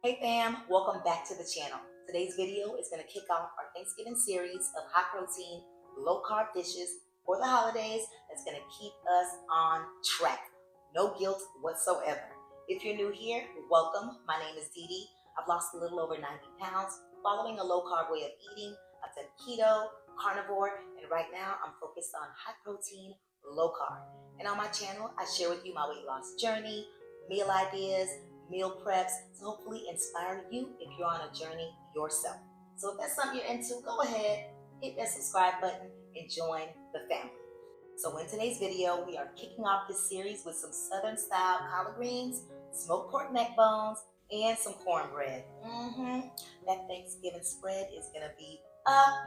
Hey fam, welcome back to the channel. Today's video is going to kick off our Thanksgiving series of high protein, low carb dishes for the holidays that's going to keep us on track. No guilt whatsoever. If you're new here, welcome. My name is DeeDee. I've lost a little over 90 pounds following a low carb way of eating. I've done keto, carnivore, and right now I'm focused on high protein, low carb. And on my channel, I share with you my weight loss journey, meal ideas, meal preps to hopefully inspire you if you're on a journey yourself. So if that's something you're into, go ahead, hit that subscribe button and join the family. So in today's video, we are kicking off this series with some Southern style collard greens, smoked pork neck bones, and some cornbread. That Thanksgiving spread is gonna be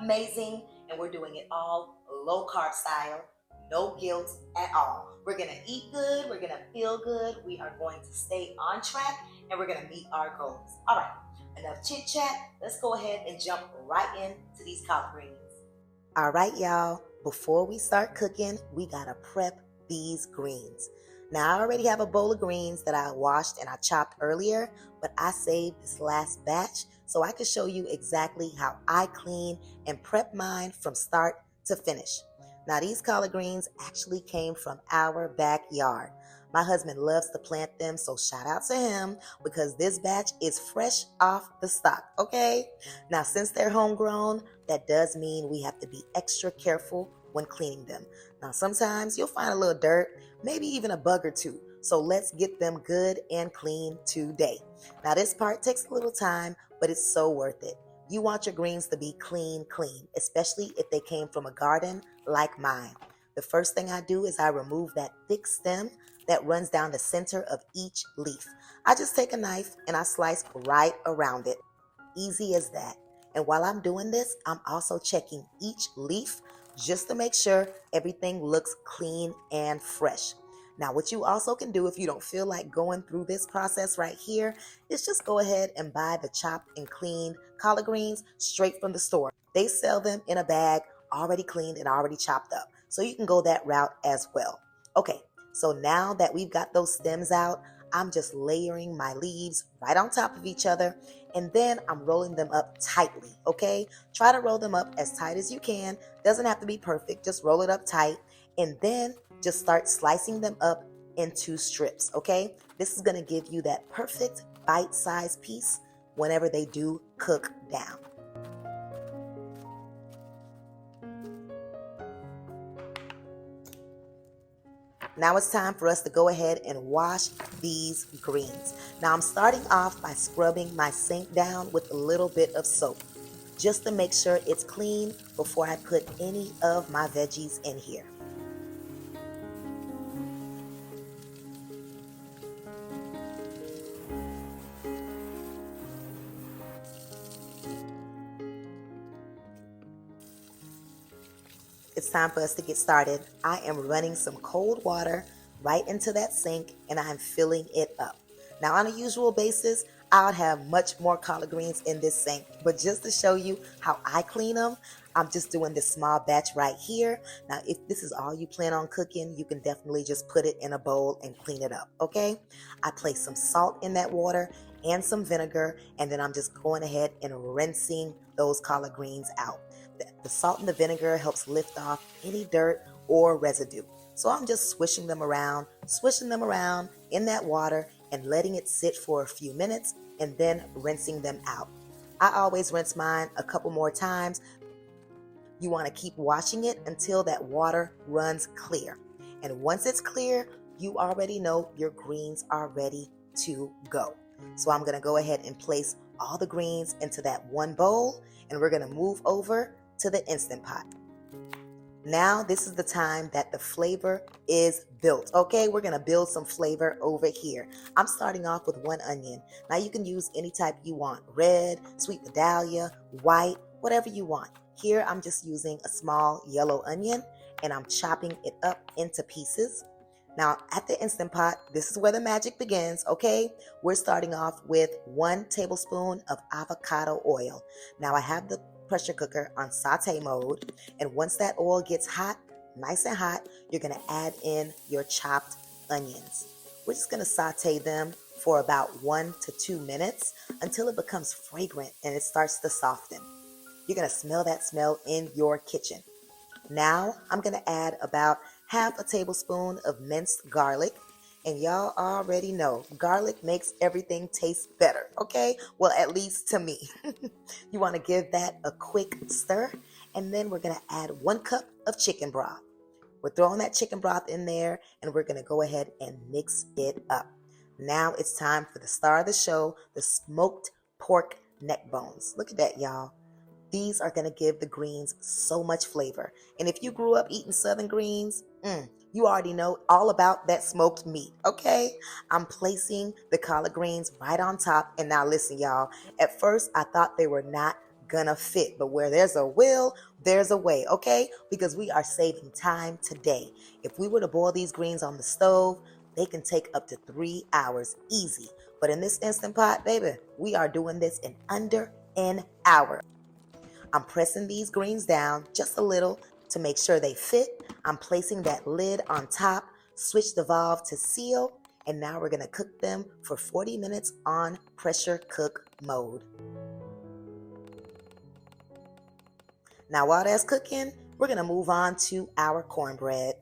amazing, and we're doing it all low carb style. No guilt at all. We're gonna eat good, we're gonna feel good, we are going to stay on track, and we're gonna meet our goals. All right, enough chit chat. Let's go ahead and jump right into these collard greens. All right, y'all, before we start cooking, we gotta prep these greens. Now, I already have a bowl of greens that I washed and I chopped earlier, but I saved this last batch so I could show you exactly how I clean and prep mine from start to finish. Now, these collard greens actually came from our backyard. My husband loves to plant them, so shout out to him because this batch is fresh off the stock, okay? Now, since they're homegrown, that does mean we have to be extra careful when cleaning them. Now, sometimes you'll find a little dirt, maybe even a bug or two. So let's get them good and clean today. Now, this part takes a little time, but it's so worth it. You want your greens to be clean, especially if they came from a garden like mine. The first thing I do is I remove that thick stem that runs down the center of each leaf. I just take a knife and I slice right around it. Easy as that. And while I'm doing this, I'm also checking each leaf just to make sure everything looks clean and fresh. Now, what you also can do if you don't feel like going through this process right here is just go ahead and buy the chopped and cleaned collard greens straight from the store. They sell them in a bag, already cleaned and already chopped up. So you can go that route as well. Okay, so now that we've got those stems out, I'm just layering my leaves right on top of each other, and then I'm rolling them up tightly, okay? Try to roll them up as tight as you can. Doesn't have to be perfect, just roll it up tight, and then just start slicing them up into strips, okay? This is gonna give you that perfect bite-sized piece whenever they do cook down. Now it's time for us to go ahead and wash these greens. Now I'm starting off by scrubbing my sink down with a little bit of soap, just to make sure it's clean before I put any of my veggies in here. It's time for us to get started. I am running some cold water right into that sink and I'm filling it up. Now, on a usual basis, I would have much more collard greens in this sink, but just to show you how I clean them, I'm just doing this small batch right here. Now, if this is all you plan on cooking, you can definitely just put it in a bowl and clean it up, okay? I place some salt in that water and some vinegar, and then I'm just going ahead and rinsing those collard greens out. The salt and the vinegar helps lift off any dirt or residue. So I'm just swishing them around in that water and letting it sit for a few minutes and then rinsing them out. I always rinse mine a couple more times. You want to keep washing it until that water runs clear. And once it's clear, you already know your greens are ready to go. So I'm going to go ahead and place all the greens into that one bowl, and we're going to move over to the Instant Pot. Now this is the time that the flavor is built. Okay, we're gonna build some flavor over here. I'm starting off with 1 onion. Now you can use any type you want, red, sweet Vidalia, white, whatever you want. Here I'm just using a small yellow onion and I'm chopping it up into pieces. Now at the Instant Pot, this is where the magic begins, okay? We're starting off with 1 tablespoon of avocado oil. Now I have the pressure cooker on saute mode, and once that oil gets hot, nice and hot, you're going to add in your chopped onions. We're just going to saute them for about 1 to 2 minutes until it becomes fragrant and it starts to soften. You're going to smell that smell in your kitchen. Now I'm going to add about half a tablespoon of minced garlic. And y'all already know garlic makes everything taste better, okay? Well, at least to me. You want to give that a quick stir. And then we're going to add 1 cup of chicken broth. We're throwing that chicken broth in there and we're going to go ahead and mix it up. Now it's time for the star of the show, the smoked pork neck bones. Look at that, y'all. These are going to give the greens so much flavor. And if you grew up eating Southern greens, you already know all about that smoked meat, okay? I'm placing the collard greens right on top. And now listen, y'all. At first, I thought they were not gonna fit, but where there's a will, there's a way, okay? Because we are saving time today. If we were to boil these greens on the stove, they can take up to 3 hours easy. But in this Instant Pot, baby, we are doing this in under an hour. I'm pressing these greens down just a little to make sure they fit. I'm placing that lid on top, switch the valve to seal, and now we're gonna cook them for 40 minutes on pressure cook mode. Now while that's cooking, we're gonna move on to our cornbread.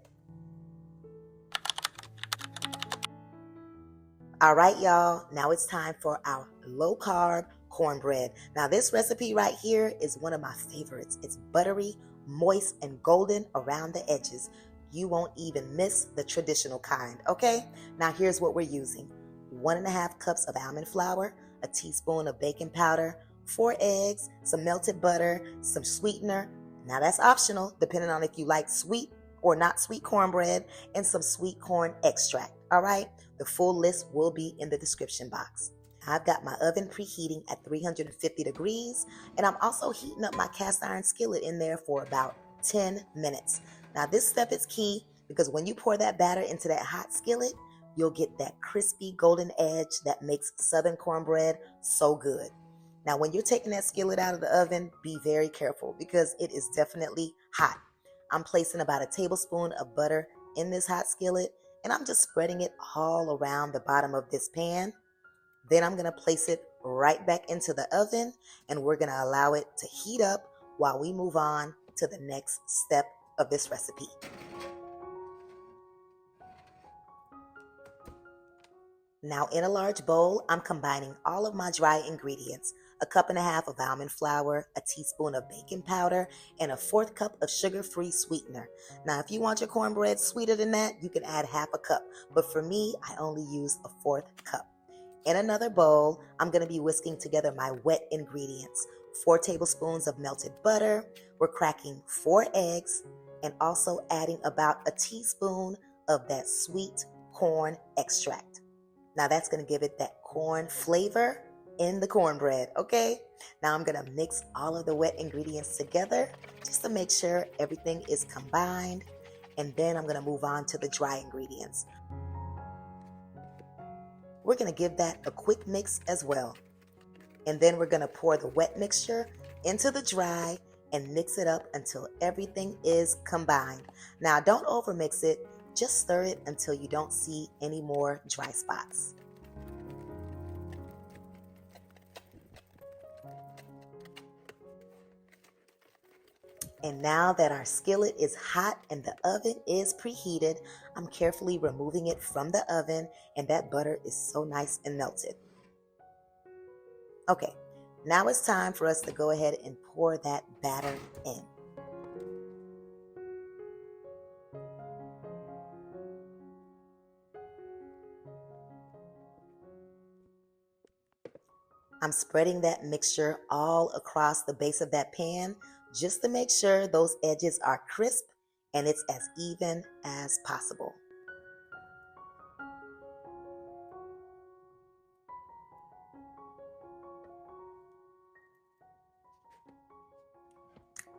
All right, y'all, now it's time for our low-carb cornbread. Now this recipe right here is one of my favorites. It's buttery, moist, and golden around the edges. You won't even miss the traditional kind, okay? Now here's what we're using. 1.5 cups of almond flour, a teaspoon of baking powder, 4 eggs, some melted butter, some sweetener. Now that's optional, depending on if you like sweet or not sweet cornbread, and some sweet corn extract, all right? The full list will be in the description box. I've got my oven preheating at 350 degrees, and I'm also heating up my cast iron skillet in there for about 10 minutes. Now this step is key because when you pour that batter into that hot skillet, you'll get that crispy golden edge that makes Southern cornbread so good. Now when you're taking that skillet out of the oven, be very careful because it is definitely hot. I'm placing about a tablespoon of butter in this hot skillet, and I'm just spreading it all around the bottom of this pan. Then I'm gonna place it right back into the oven, and we're gonna allow it to heat up while we move on to the next step of this recipe. Now in a large bowl, I'm combining all of my dry ingredients, 1.5 cups of almond flour, a teaspoon of baking powder, and a 1/4 cup of sugar-free sweetener. Now if you want your cornbread sweeter than that, you can add 1/2 cup, but for me, I only use a 1/4 cup. In another bowl, I'm going to be whisking together my wet ingredients. 4 tablespoons of melted butter. We're cracking 4 eggs and also adding about a teaspoon of that sweet corn extract. Now that's going to give it that corn flavor in the cornbread, okay? Now I'm going to mix all of the wet ingredients together just to make sure everything is combined. And then I'm going to move on to the dry ingredients. We're going to give that a quick mix as well. And then we're going to pour the wet mixture into the dry and mix it up until everything is combined. Now don't overmix it, just stir it until you don't see any more dry spots. And now that our skillet is hot and the oven is preheated, I'm carefully removing it from the oven, and that butter is so nice and melted. Okay, now it's time for us to go ahead and pour that batter in. I'm spreading that mixture all across the base of that pan just to make sure those edges are crisp and it's as even as possible.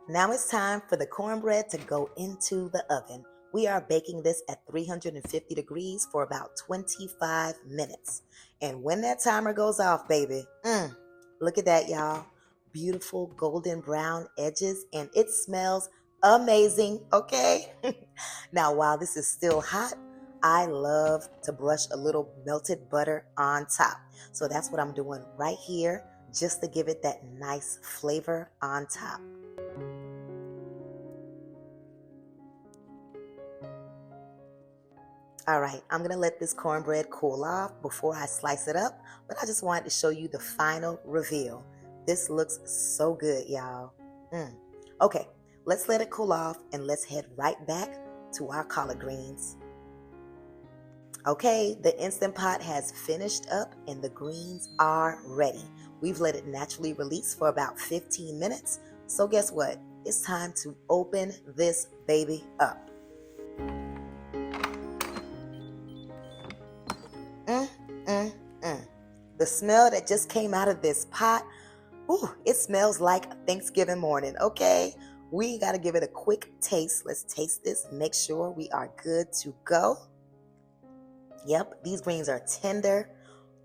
Now it's time for the cornbread to go into the oven. We are baking this at 350 degrees for about 25 minutes. And when that timer goes off, baby, look at that, y'all. Beautiful golden brown edges, and it smells amazing, okay? Now, while this is still hot, I love to brush a little melted butter on top. So that's what I'm doing right here, just to give it that nice flavor on top. All right, I'm gonna let this cornbread cool off before I slice it up, but I just wanted to show you the final reveal. This looks so good, y'all. Okay, let's let it cool off and let's head right back to our collard greens. Okay, the Instant Pot has finished up and the greens are ready. We've let it naturally release for about 15 minutes. So guess what? It's time to open this baby up. The smell that just came out of this pot, ooh, it smells like Thanksgiving morning, okay? We gotta give it a quick taste. Let's taste this, make sure we are good to go. Yep, these greens are tender,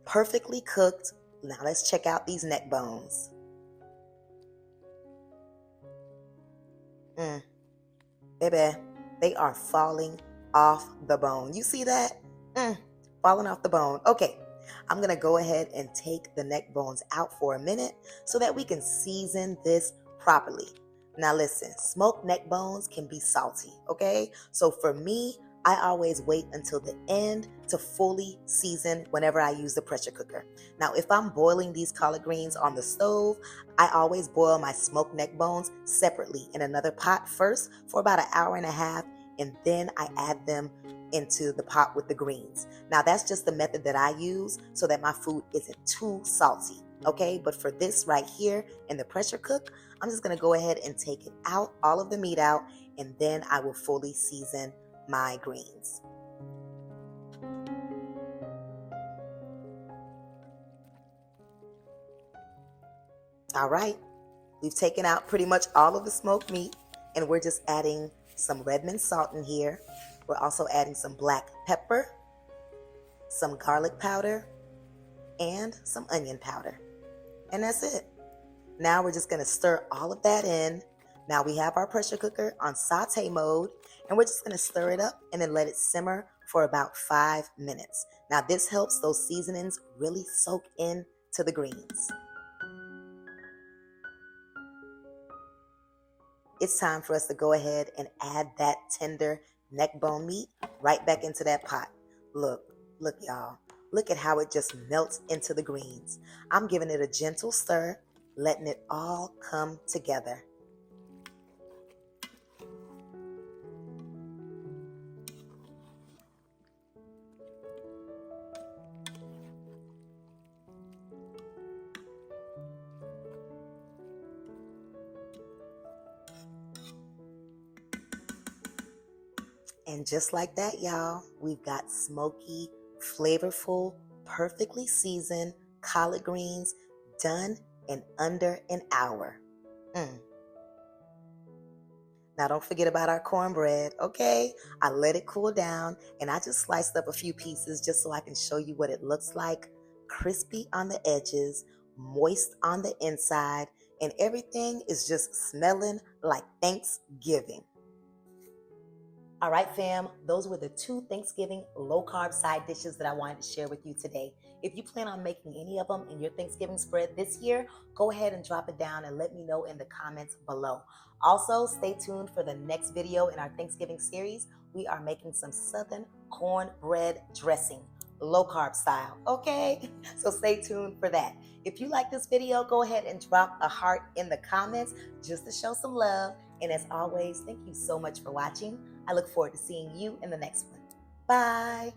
perfectly cooked. Now let's check out these neck bones. Baby, they are falling off the bone. You see that? Falling off the bone. Okay, I'm gonna go ahead and take the neck bones out for a minute so that we can season this properly. Now listen, smoked neck bones can be salty, okay? So for me, I always wait until the end to fully season whenever I use the pressure cooker. Now, if I'm boiling these collard greens on the stove, I always boil my smoked neck bones separately in another pot first for about an hour and a half, and then I add them into the pot with the greens. Now, that's just the method that I use so that my food isn't too salty, okay? But for this right here in the pressure cook, I'm just gonna go ahead and take it out, all of the meat out, and then I will fully season my greens. All right, we've taken out pretty much all of the smoked meat, and we're just adding some red mint salt in here. We're also adding some black pepper, some garlic powder, and some onion powder. And that's it. Now we're just gonna stir all of that in. Now we have our pressure cooker on saute mode, and we're just gonna stir it up and then let it simmer for about 5 minutes. Now this helps those seasonings really soak in to the greens. It's time for us to go ahead and add that tender neck bone meat right back into that pot. Look y'all. Look at how it just melts into the greens. I'm giving it a gentle stir, letting it all come together. And just like that, y'all, we've got smoky, flavorful, perfectly seasoned collard greens done in under an hour. Now don't forget about our cornbread, okay? I let it cool down and I just sliced up a few pieces just so I can show you what it looks like. Crispy on the edges, moist on the inside, and everything is just smelling like Thanksgiving. All right, fam, those were the 2 Thanksgiving low-carb side dishes that I wanted to share with you today. If you plan on making any of them in your Thanksgiving spread this year, go ahead and drop it down and let me know in the comments below. Also, stay tuned for the next video in our Thanksgiving series. We are making some Southern cornbread dressing, low-carb style, okay? So stay tuned for that. If you like this video, go ahead and drop a heart in the comments just to show some love. And as always, thank you so much for watching. I look forward to seeing you in the next one. Bye.